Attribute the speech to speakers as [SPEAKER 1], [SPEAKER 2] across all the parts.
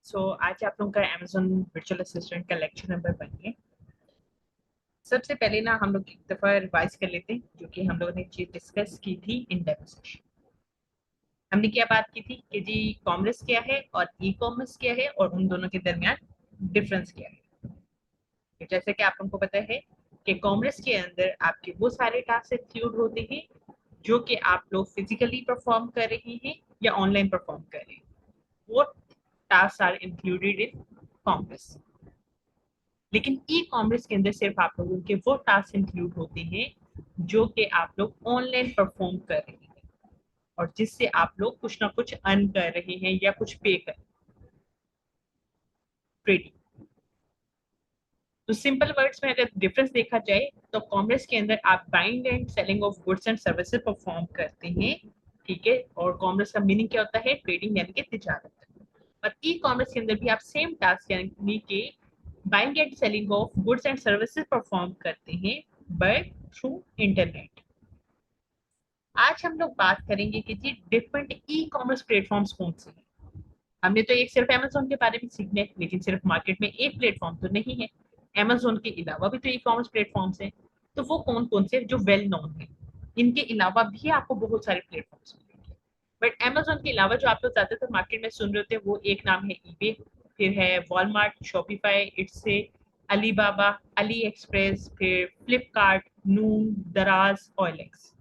[SPEAKER 1] आज आप लोगों का अमेजोन वर्चुअल असिस्टेंट का लेक्चर नंबर 1 है। सबसे पहले ना हम लोग एक दफा रिवाइज कर लेते हैं जो कि हम लोगों ने चीज डिस्कस की थी इन डेमो सेशन। हमने क्या बात की थी कि जी कॉमर्स क्या है और ई कॉमर्स क्या है और उन दोनों के दरमियान डिफरेंस क्या है। तो जैसे कि आप लोगों को पता है कि कॉमर्स के अंदर आपके वो सारे टास्क इंक्लूड होते हैं जो कि आप लोग फिजिकली परफॉर्म कर रहे हैं या ऑनलाइन परफॉर्म कर रहे हैं। वो task are included in commerce. लेकिन ई कॉमर्स के अंदर सिर्फ आप लोगों के वो टास्क इंक्लूड होते हैं जो कि आप लोग ऑनलाइन परफॉर्म कर रहे हैं और जिससे आप लोग कुछ ना कुछ अर्न कर रहे हैं या कुछ पे कर ट्रेडिंग। तो सिंपल वर्ड्स में अगर डिफरेंस देखा जाए तो कॉमर्स के अंदर आप buying and selling of goods and services perform करते हैं, ठीक है। और कॉमर्स का मीनिंग क्या होता है? ट्रेडिंग यानी कि तिजारत। और ई कॉमर्स के अंदर भी आप सेम टास्क यानी कि buying and selling of goods and services perform करते हैं बट थ्रू इंटरनेट। आज हम लोग बात करेंगे कि जी डिफरेंट ई कॉमर्स प्लेटफॉर्म्स कौन से हैं। हमने तो एक सिर्फ अमेजोन के बारे में सीखना है, लेकिन सिर्फ मार्केट में एक प्लेटफॉर्म तो नहीं है। अमेजोन के अलावा भी तो ई कॉमर्स प्लेटफॉर्म्स हैं। तो वो कौन कौन से जो वेल नोन है। इनके अलावा भी आपको बहुत सारे प्लेटफॉर्म्स मिलेंगे, बट अमेजोन के अलावा जो आप लोग ज्यादातर मार्केट में सुन रहे होते हैं वो एक नाम है ईबे, फिर है वॉलमार्ट, शॉपिफाई, इट्स से अलीबाबा, अली एक्सप्रेस, फिर फ्लिपकार्ट, नून, दराज, ओएलएक्स।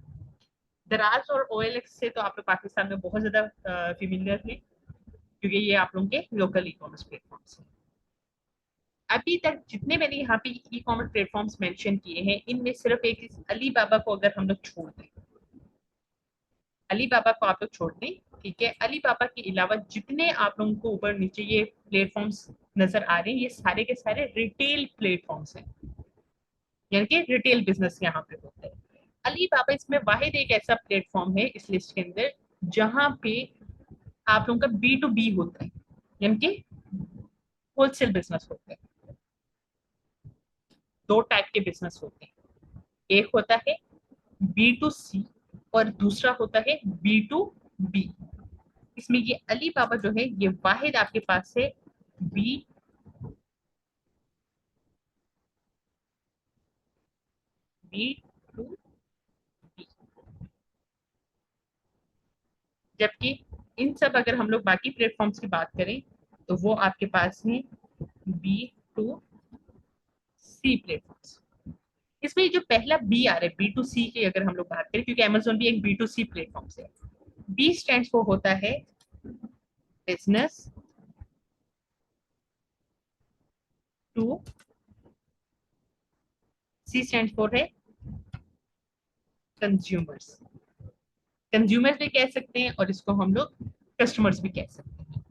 [SPEAKER 1] दराज और ओएलएक्स से तो आप लोग पाकिस्तान में बहुत ज्यादा फेमिलियर हैं क्योंकि ये आप लोगों के लोकल ई कॉमर्स प्लेटफॉर्म्स हैं। अभी तक जितने मैंने यहाँ पे ई कॉमर्स प्लेटफॉर्म्स मेंशन किए हैं इनमें सिर्फ एक अली बाबा को अगर हम लोग छोड़ दें, अली बाबा को आप लोग छोड़ दें, ठीक है। अली बाबा के अलावा जितने आप लोगों को ऊपर नीचे ये प्लेटफॉर्म्स नजर आ रहे हैं ये सारे के सारे रिटेल प्लेटफॉर्म्स हैं, यानी कि रिटेल बिजनेस यहाँ पे होता है। अली बाबा इसमें वाहिद एक ऐसा प्लेटफॉर्म है इस लिस्ट के अंदर जहां पे आप लोगों का बी टू बी होता है, यानी कि होलसेल बिजनेस होता है। दो टाइप के बिजनेस होते हैं, एक होता है बी टू सी और दूसरा होता है बी टू बी। इसमें ये अली बाबा जो है ये वाहिद आपके पास है बी बी टू बी। जबकि इन सब अगर हम लोग बाकी प्लेटफॉर्म्स की बात करें तो वो आपके पास है बी टू सी प्लेटफॉर्म्स। इसमें जो पहला बी आ रहा है बी टू सी की अगर हम लोग बात करें, क्योंकि अमेजोन भी एक बी टू सी प्लेटफॉर्म है। बी स्टैंड फॉर होता है business to, C stand for है कंज्यूमर्स। कंज्यूमर्स भी कह सकते हैं और इसको हम लोग कस्टमर्स भी कह सकते हैं।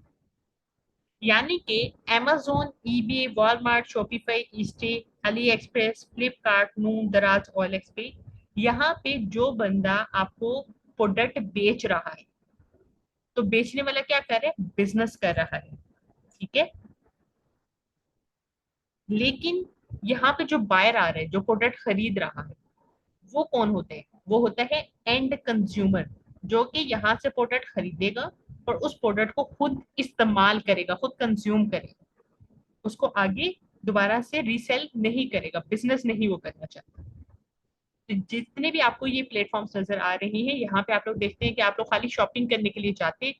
[SPEAKER 1] यानी कि Amazon, eBay, वॉलमार्ट, शॉपिफाई, ईस्टे, AliExpress, Flipkart, Noon, Daraz, OLX पे यहाँ पे जो बंदा आपको प्रोडक्ट बेच रहा है तो बेचने वाला क्या कर रहा है? बिजनेस कर रहा है, ठीक है। लेकिन यहाँ पे जो बायर आ रहा है जो प्रोडक्ट खरीद रहा है वो कौन होते हैं? वो होता है एंड कंज्यूमर, जो कि यहाँ से प्रोडक्ट खरीदेगा और उस प्रोडक्ट को खुद इस्तेमाल करेगा, खुद कंज्यूम करेगा, उसको आगे दोबारा से रीसेल नहीं करेगा, बिजनेस नहीं वो करना चाहता। तो जितने भी आपको ये प्लेटफॉर्म्स नजर आ रहे हैं यहाँ पे आप लोग देखते हैं कि आप लोग खाली शॉपिंग करने के लिए जाते,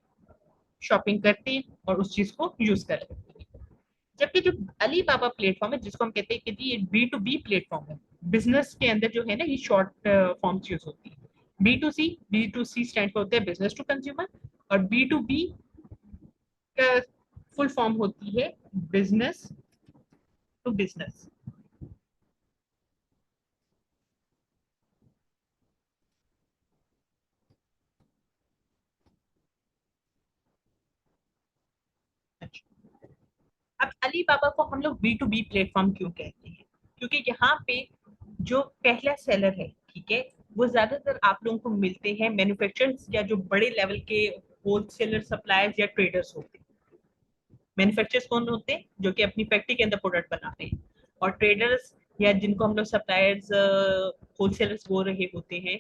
[SPEAKER 1] शॉपिंग करते हैं और उस चीज को यूज कर लेते हैं। जबकि जो अली बाबा प्लेटफॉर्म है जिसको हम कहते हैं कि जी ये बी टू बी प्लेटफॉर्म है, बिजनेस के अंदर जो है ना ये शॉर्ट फॉर्म्स यूज होती है। बी टू सी स्टैंड पर होता है बिजनेस टू कंज्यूमर, और बी टू बी का फुल फॉर्म होती है बिजनेस टू बिजनेस। अब अली बाबा को हम लोग बी टू बी प्लेटफॉर्म क्यों कहते हैं? क्योंकि यहाँ पे जो पहला सेलर है, ठीक है, वो ज्यादातर आप लोगों को मिलते हैं मैन्युफैक्चरर्स या जो बड़े लेवल के होलसेलर, सप्लायर्स या ट्रेडर्स होते हैं। मैन्युफैक्चरर्स कौन होते हैं? जो कि अपनी फैक्ट्री के अंदर प्रोडक्ट बनाते हैं। और ट्रेडर्स या जिनको हम लोग सप्लायर्स, होलसेलर्स बोल रहे होते हैं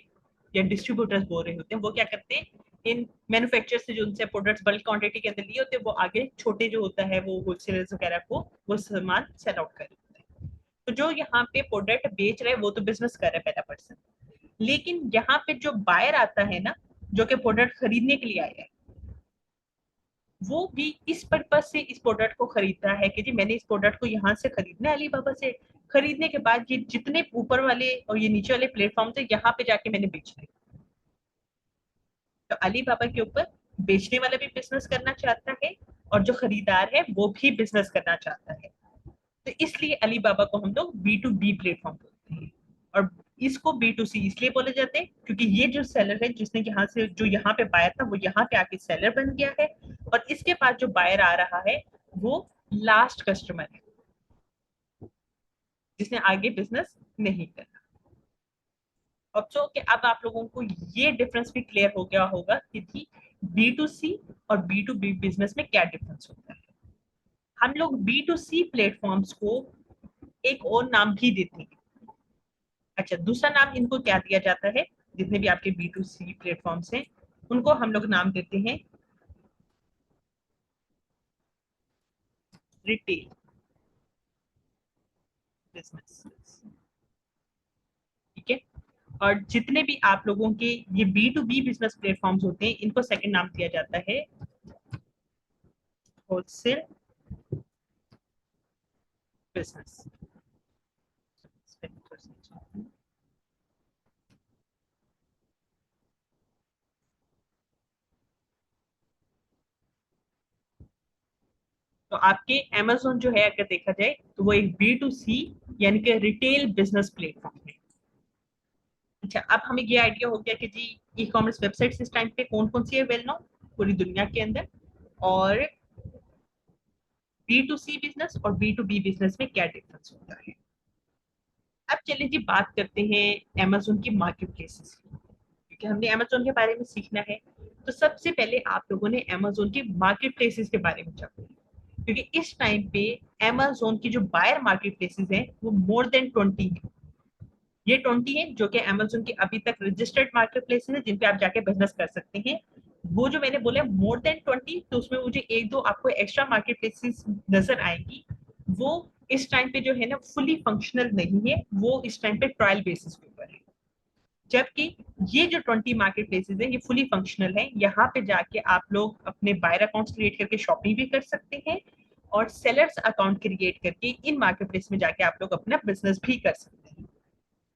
[SPEAKER 1] या डिस्ट्रीब्यूटर्स बोल रहे होते हैं, वो क्या करते हैं? इन मैन्युफैक्चर से जो उनसे प्रोडक्ट्स बल्क क्वांटिटी के अंदर लिए होते हैं, वो आगे छोटे जो होता है वो होलसेलर्स वगैरह को वो सामान सेल आउट कर देता है। तो जो यहाँ पे प्रोडक्ट बेच रहे हैं वो तो बिजनेस कर रहा है पहला पर्सन, लेकिन यहाँ पे जो बायर आता है ना, जो कि प्रोडक्ट खरीदने के लिए आया है, वो भी इस पर्पज से इस प्रोडक्ट को खरीदता है कि जी मैंने इस प्रोडक्ट को यहाँ से खरीदना है अलीबाबा से, खरीदने के बाद ये जितने ऊपर वाले और ये नीचे वाले प्लेटफॉर्म थे यहाँ पे जाके मैंने बेचना है। तो अलीबाबा के ऊपर बेचने वाला भी बिजनेस करना चाहता है और जो खरीदार है वो भी बिजनेस करना चाहता है। तो इसलिए अलीबाबा को हम लोग बी टू बी प्लेटफॉर्म बोलते हैं, और इसको बी टू सी इसलिए बोले जाते हैं क्योंकि ये जो सेलर है जिसने यहाँ से जो यहाँ पे बायर था वो यहाँ पे आके सेलर बन गया है, और इसके पास जो बायर आ रहा है वो लास्ट कस्टमर है जिसने आगे बिजनेस नहीं करना। अब जो कि अब आप लोगों को ये डिफरेंस भी क्लियर हो गया होगा कि बी टू सी और बी टू बी बिजनेस में क्या डिफरेंस होता है। हम लोग बी टू सी प्लेटफॉर्म्स को एक और नाम भी देते हैं। अच्छा, दूसरा नाम इनको क्या दिया जाता है, जितने भी आपके बी टू सी प्लेटफॉर्म्स हैं उनको हम लोग नाम देते हैं रिटेल बिजनेस। ठीक है, और जितने भी आप लोगों के ये B to B business platforms होते हैं इनको सेकंड नाम दिया जाता है होलसेल बिजनेस। तो आपके Amazon जो है अगर देखा जाए तो वो एक बी टू सी यानी कि रिटेल बिजनेस प्लेटफॉर्म है। अच्छा, अब हमें ये आइडिया हो गया कि जी ई कॉमर्स वेबसाइट इस टाइम पे कौन कौन सी है वेल नो पूरी दुनिया के अंदर, और बी टू सी बिजनेस और बी टू बी बिजनेस में क्या डिफरेंस होता है। अब चलिए जी बात करते हैं Amazon की मार्केट प्लेसेस, क्योंकि हमने Amazon के बारे में सीखना है। तो सबसे पहले आप लोगों ने Amazon की मार्केट प्लेसेस के बारे में जानना है, क्योंकि इस टाइम पे Amazon की जो बायर मार्केट प्लेसेस हैं वो मोर देन 20 है। ये 20 है जो कि Amazon की अभी तक रजिस्टर्ड मार्केट प्लेसेस है जिन पे आप जाके बिजनेस कर सकते हैं। वो जो मैंने बोला मोर देन 20, तो उसमें मुझे एक दो आपको एक्स्ट्रा मार्केट प्लेसेस नजर आएंगी। वो इस टाइम पे जो है ना फुली फंक्शनल नहीं है, वो इस टाइम पे ट्रायल बेसिस के ऊपर है। जबकि ये जो 20 मार्केट प्लेसेस है ये फुली फंक्शनल है, यहाँ पे जाके आप लोग अपने बायर अकाउंट्स क्रिएट करके शॉपिंग भी कर सकते हैं और सेलर्स अकाउंट क्रिएट करके इन मार्केट प्लेस में जाके आप लोग अपना बिजनेस भी कर सकते हैं।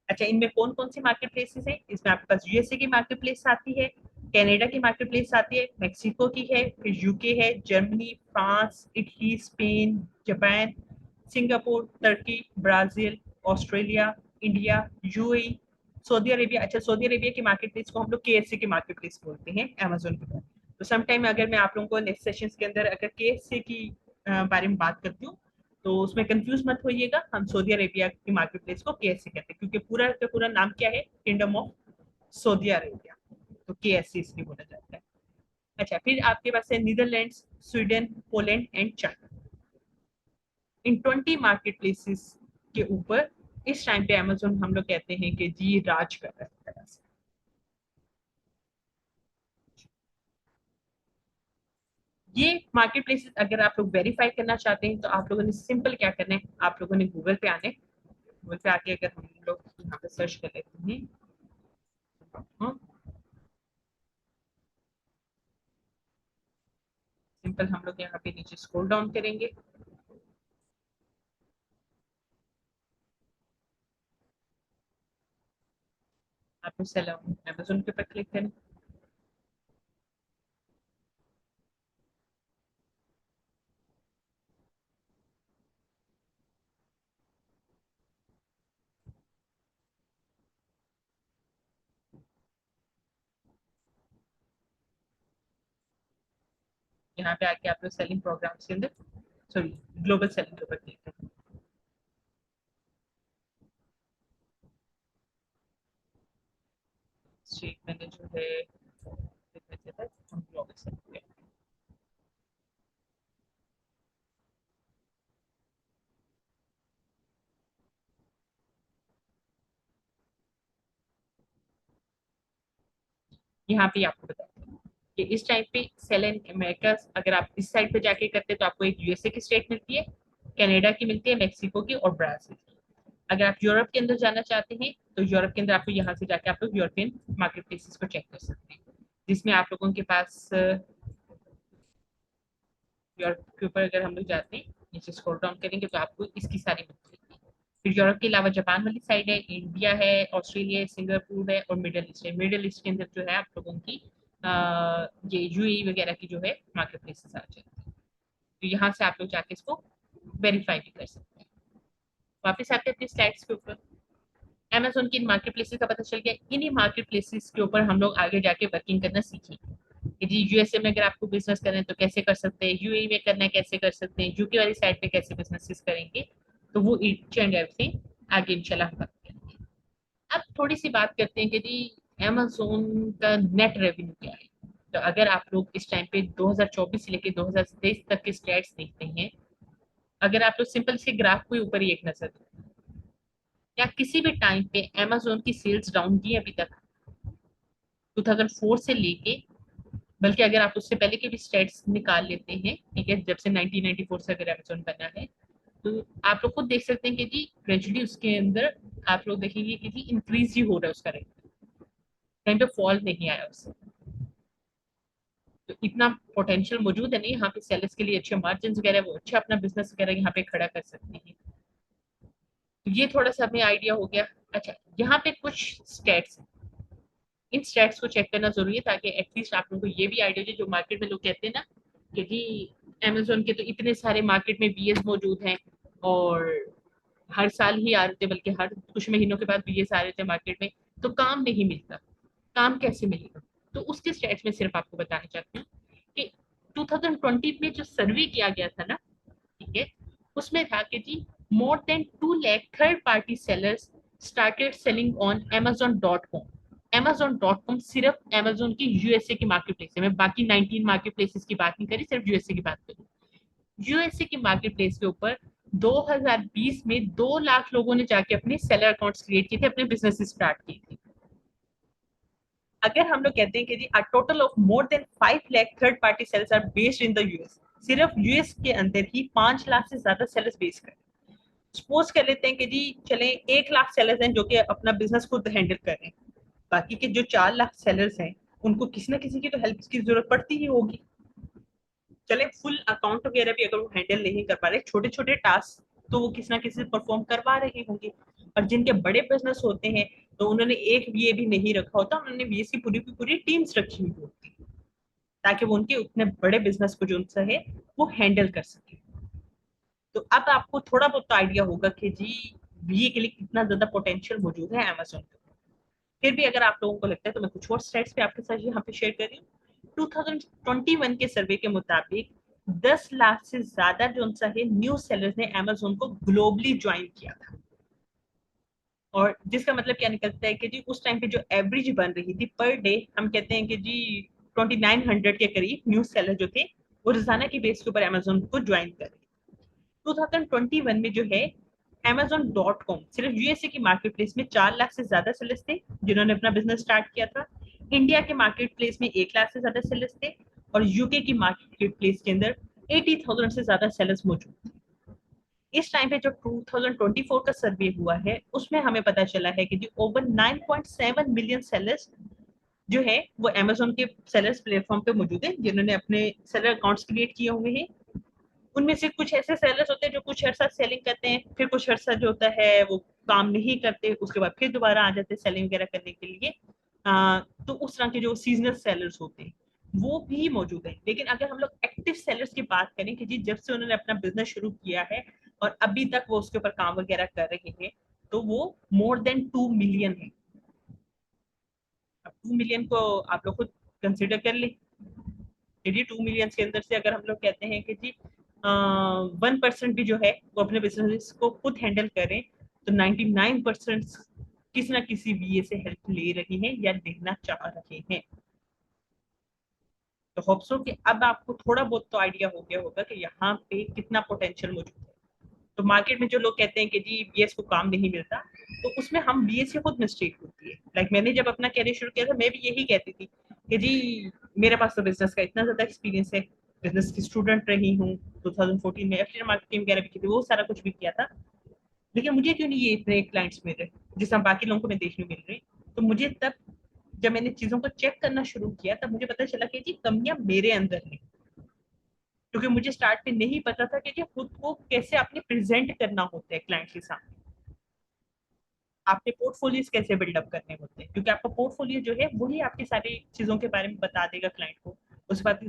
[SPEAKER 1] अच्छा, इनमें कौन कौन सी मार्केट प्लेसेस है, इसमें आपके पास यूएसए की मार्केट प्लेस आती है, कनाडा की मार्केट प्लेस आती है, मेक्सिको की है, फिर यूके है, Germany, France, Italy, Spain, Japan, Singapore, Turkey, Brazil, Australia, India, UAE, Saudi Arabia. अच्छा, सऊदी अरेबिया की मार्केट प्लेस को हम लोग केएफसी की मार्केट प्लेस बोलते हैं अमेजोन के बाद। तो सम टाइम अगर मैं आप लोगों को नेक्स्ट सेशंस के अंदर अगर केएफसी की बारे में बात करती हूँ तो उसमें कंफ्यूज मत होइएगा, हम सऊदी अरेबिया की मार्केट प्लेस को केएससी कहते हैं क्योंकि पूरा का पूरा नाम क्या है, किंगडम ऑफ सऊदी अरेबिया, तो केएससी इसलिए बोला जाता है। अच्छा, फिर आपके पास है Netherlands, Sweden, Poland and China. In 20 market places के ऊपर इस टाइम पे अमेजोन हम लोग कहते हैं कि जी राज कर रहा है तरह से। ये मार्केट प्लेसेस अगर आप लोग वेरीफाई करना चाहते हैं तो आप लोगों ने सिंपल क्या करना है, आप लोगों ने गूगल पे आने, गूगल पे आके अगर हम लोग यहाँ पे सर्च कर लेते हैं, हाँ, सिंपल हम लोग यहाँ पे नीचे स्क्रॉल डाउन करेंगे, आप सेल अमेजोन के ऊपर क्लिक करें। यहाँ पे आके आप लोग सेलिंग प्रोग्राम्स के अंदर, सॉरी, ग्लोबल सेलिंग के ऊपर क्लिक करें। स्ट्रीट मैंने जो है हम ग्लोबल सेलिंग, यहाँ पे आपको बताते हैं। कि इस टाइम पे सेल इन अमेरिका अगर आप इस साइड पे जाके करते हैं तो आपको एक यूएसए की स्टेट मिलती है, कनाडा की मिलती है, मेक्सिको की और ब्राजील की। अगर आप यूरोप के अंदर जाना चाहते हैं तो यूरोप के अंदर आपको यहाँ से जाके आप लोग यूरोपियन मार्केट प्लेसेस को चेक कर सकते हैं, जिसमें आप लोगों के पास यूरोप के ऊपर अगर हम लोग जाते हैं, नीचे स्क्रॉल डाउन करेंगे तो आपको इसकी सारी मिलती है। फिर यूरोप के अलावा जापान वाली साइड है, इंडिया है, ऑस्ट्रेलिया है, सिंगापुर है और मिडल ईस्ट है। मिडल ईस्ट के अंदर जो है आप लोगों की ये यूएई वगैरह की जो है मार्केट प्लेसेस आ जाती है। तो यहाँ से आप लोग जाके इसको वेरीफाई भी कर सकते हैं। वापस आते हैं अपनी स्लाइड्स के ऊपर। अमेजोन की इन मार्केट प्लेसेस का पता चल गया। इन्हीं मार्केट प्लेसेस के ऊपर हम लोग आगे जाके वर्किंग करना सीखेंगे। यदि यूएसए में अगर आपको बिजनेस करना है तो कैसे कर सकते हैं, यूएई में करना है कैसे कर सकते हैं, यूके वाली साइड पे कैसे बिजनेसेस करेंगे, तो वो ईच एंड एवरीथिंग आगे इंशाल्लाह हम बात करेंगे। अब थोड़ी सी बात करते हैं कि जी अमेजोन का नेट रेवेन्यू क्या है। तो अगर आप लोग इस टाइम पे 2024 से लेकर 2023 तक के स्टैट्स देखते हैं, अगर आप लोग सिंपल से ग्राफ के ऊपर ही एक नजर दें, या किसी भी टाइम पे अमेजोन की सेल्स डाउन की अभी तक 2004 से लेके, बल्कि अगर आप उससे पहले के भी स्टेट्स निकाल लेते हैं, ठीक है, जब से 1994 से अगर अमेजोन बना है, तो आप लोग खुद देख सकते हैं कि जी ग्रेजुअली उसके अंदर आप लोग देखेंगे कि जी इंक्रीज ही हो रहा है उसका रेट, कहीं पे फॉल नहीं आया उससे। तो इतना पोटेंशियल मौजूद है नहीं यहाँ पे सेलर्स के लिए, अच्छे मार्जिन वगैरह, वो अच्छा अपना बिजनेस वगैरह यहाँ पे खड़ा कर सकते हैं। तो ये थोड़ा सा हमें आइडिया हो गया। अच्छा, यहाँ पे कुछ स्टेट्स, इन स्टैट्स को चेक करना जरूरी है ताकि एटलीस्ट आप लोगों को ये भी आइडिया हो जो मार्केट में लोग कहते हैं ना कि जी अमेजोन के तो इतने सारे मार्केट में बीएस मौजूद हैं और हर साल ही आ रहे थे, बल्कि हर कुछ महीनों के बाद बीएस आ रहे थे मार्केट में, तो काम नहीं मिलता, काम कैसे मिलेगा। तो उसके स्टैट्स में सिर्फ आपको बताना चाहती हूँ कि 2020 में जो सर्वे किया गया था ना, ठीक है, उसमें था कि जी more than 2 lakh third party sellers started selling on amazon.com। amazon.com सिर्फ amazon की यूएसए की मार्केट प्लेस है, मैं बाकी 19 मार्केट प्लेसेस की बात नहीं करी, सिर्फ यूएसए की बात करी। यूएसए की मार्केट प्लेस के ऊपर 2020 में 2 लाख लोगों ने जाके अपने सेलर अकाउंट्स क्रिएट किए थे, अपने बिजनेस स्टार्ट किए थे। अगर हम लोग कहते हैं कि जी a total of more than 5 lakh third party sellers are based in the US, सिर्फ यूएस के अंदर ही 5 लाख से ज्यादा सेलर्स बेस कर, सपोज कर लेते हैं कि जी चले 1 लाख सेलर्स हैं जो कि अपना बिजनेस खुद हैंडल कर रहे हैं, बाकी के जो 4 लाख सेलर्स हैं उनको किसी ना किसी की तो हेल्प की जरूरत पड़ती ही होगी। चले फुल अकाउंट वगैरह भी अगर वो हैंडल नहीं कर पा रहे, छोटे छोटे टास्क तो वो किसी ना किसी परफॉर्म करवा रहे होंगे। और जिनके बड़े बिजनेस होते हैं तो उन्होंने एक वीए भी नहीं रखा होता, उन्होंने वीए की पूरी की पूरी टीम्स रखी हुई होती ताकि वो उनके उतने बड़े बिजनेस को जो उनसे है वो हैंडल कर सके। तो अब आपको थोड़ा बहुत आइडिया होगा कि जी वीए के लिए कितना ज्यादा पोटेंशियल मौजूद है अमेजोन पे। फिर भी अगर आप लोगों को लगता है तो मैं कुछ और स्लाइड्स पे आपके साथ यहाँ पे शेयर कर रही हूँ। 2021 के सर्वे के मुताबिक 10 लाख से ज्यादा जो उनसा है न्यू सेलर्स ने अमेजोन को ग्लोबली ज्वाइन किया था। और जिसका मतलब क्या निकलता है कि जी उस टाइम पे जो एवरेज बन रही थी पर डे, हम कहते हैं कि जी 2900 के करीब न्यू सेलर जो थे वो रोजाना की बेस के ऊपर अमेजोन को ज्वाइन कर रहे। 2021 में जो है Amazon.com सिर्फ यूएसए की मार्केट प्लेस में 4 लाख से ज्यादा सेलर्स थे जिन्होंने अपना बिजनेस स्टार्ट किया था। इंडिया के मार्केट प्लेस में 1 लाख से ज्यादा सेलर्स थे और यूके की मार्केट प्लेस के अंदर 80,000 से ज्यादा सेलर्स मौजूद थे। इस टाइम पे जो 2024 का सर्वे हुआ है उसमें हमें पता चला है कि जो ओवर 9.7 मिलियन सेलर्स जो है वो अमेजोन के सेलर्स प्लेटफॉर्म पे मौजूद है जिन्होंने अपने सेलर अकाउंट्स क्रिएट किए हुए हैं। उनमें से कुछ ऐसे सेलर्स होते हैं जो कुछ अर्सा सेलिंग करते हैं, फिर कुछ अर्सा जो होता है वो काम नहीं करते, उसके बाद फिर दोबारा आ जाते हैं सेलिंग वगैरह करने के लिए। तो उस तरह के जो सीजनल सेलर्स होते हैं वो भी मौजूद है। लेकिन अगर हम लोग एक्टिव सेलर्स की बात करें कि जी जब से उन्होंने अपना बिजनेस शुरू किया है और अभी तक वो उसके ऊपर काम वगैरह कर रहे हैं, तो वो मोर देन 2 मिलियन है। अब 2 मिलियन को आप लोग खुद कंसिडर कर ले। यदि 2 मिलियन के अंदर से अगर हम लोग कहते हैं कि जी 1% भी जो है वो अपने बिजनेस को खुद हैंडल करें, तो 99% किसी ना किसी वीए से हेल्प ले रही हैं या लेना चाह रहे हैं। तो होप सो कि अब आपको थोड़ा बहुत तो आइडिया हो गया होगा कि यहाँ पे कितना पोटेंशियल मौजूद है। तो मार्केट में जो लोग कहते हैं कि जी बीएस को काम नहीं मिलता, तो उसमें हम बीएस से खुद मिस्टेक होती है। लाइक मैंने जब अपना कैरियर शुरू किया था मैं भी यही कहती थी कि जी मेरे पास तो बिजनेस का इतना ज्यादा एक्सपीरियंस है, बिजनेस की स्टूडेंट रही हूँ, 2014 में एफिलिएट मार्केटिंग वगैरह भी की थी, वो सारा कुछ भी किया था। लेकिन मुझे क्यों नहीं ये इतने क्लाइंट्स मिल रहे जिस हम बाकी लोगों को मैं देखने मिल रही। तो मुझे तब जब मैंने चीजों को चेक करना शुरू किया तब मुझे पता चला कि जी कमियां मेरे अंदर नहीं, क्योंकि मुझे स्टार्ट में नहीं पता था कि जी खुद को कैसे आपने प्रेजेंट करना होता है क्लाइंट के सामने, आपने पोर्टफोलियोज कैसे बिल्डअप करने होते हैं, क्योंकि आपका पोर्टफोलियो जो है वही आपकी सारी चीजों के बारे में बता देगा क्लाइंट को। उस बात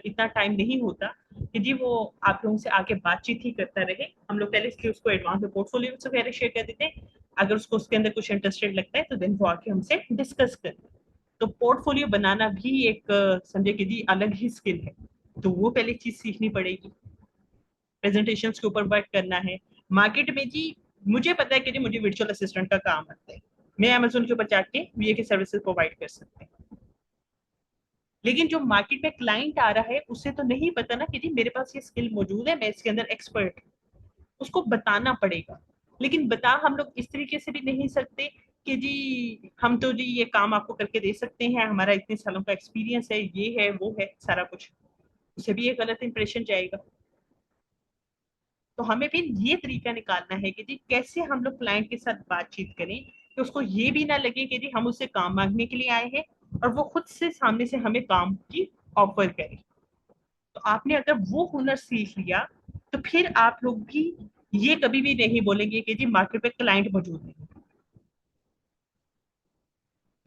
[SPEAKER 1] इतना टाइम नहीं होता कि जी वो आप लोगों से आगे बातचीत ही करता रहे। हम लोग पहले इसके उसको एडवांस में पोर्टफोलियो वगैरह शेयर कर देते हैं, अगर उसको उसके अंदर कुछ इंटरेस्टेड लगता है तो देन वो आके हमसे डिस्कस कर। तो पोर्टफोलियो बनाना भी एक समझे कि जी अलग ही स्किल है, तो वो पहले चीज सीखनी पड़ेगी। प्रेजेंटेशंस के ऊपर वर्क करना है। मार्केट में जी मुझे पता है कि जी मुझे वर्चुअल असिस्टेंट का काम आता है, मैं अमेजोन के ऊपर जाके वीए की सर्विसेज प्रोवाइड कर सकते हैं। लेकिन जो मार्केट में क्लाइंट आ रहा है उसे तो नहीं पता ना कि जी मेरे पास ये स्किल मौजूद है, मैं इसके अंदर एक्सपर्ट, उसको बताना पड़ेगा। लेकिन बता हम लोग इस तरीके से भी नहीं सकते कि जी हम तो जी ये काम आपको करके दे सकते हैं, हमारा इतने सालों का एक्सपीरियंस है, ये है वो है सारा कुछ, उसे भी एक गलत इंप्रेशन जाएगा। तो हमें फिर ये तरीका निकालना है कि जी कैसे हम लोग क्लाइंट के साथ बातचीत करें कि उसको ये भी ना लगे कि जी हम उससे काम मांगने के लिए आए हैं और वो खुद से सामने से हमें काम की ऑफर करे। तो आपने अगर वो हुनर सीख लिया तो फिर आप लोग भी ये कभी भी नहीं बोलेंगे कि जी मार्केट पे क्लाइंट मौजूद नहीं।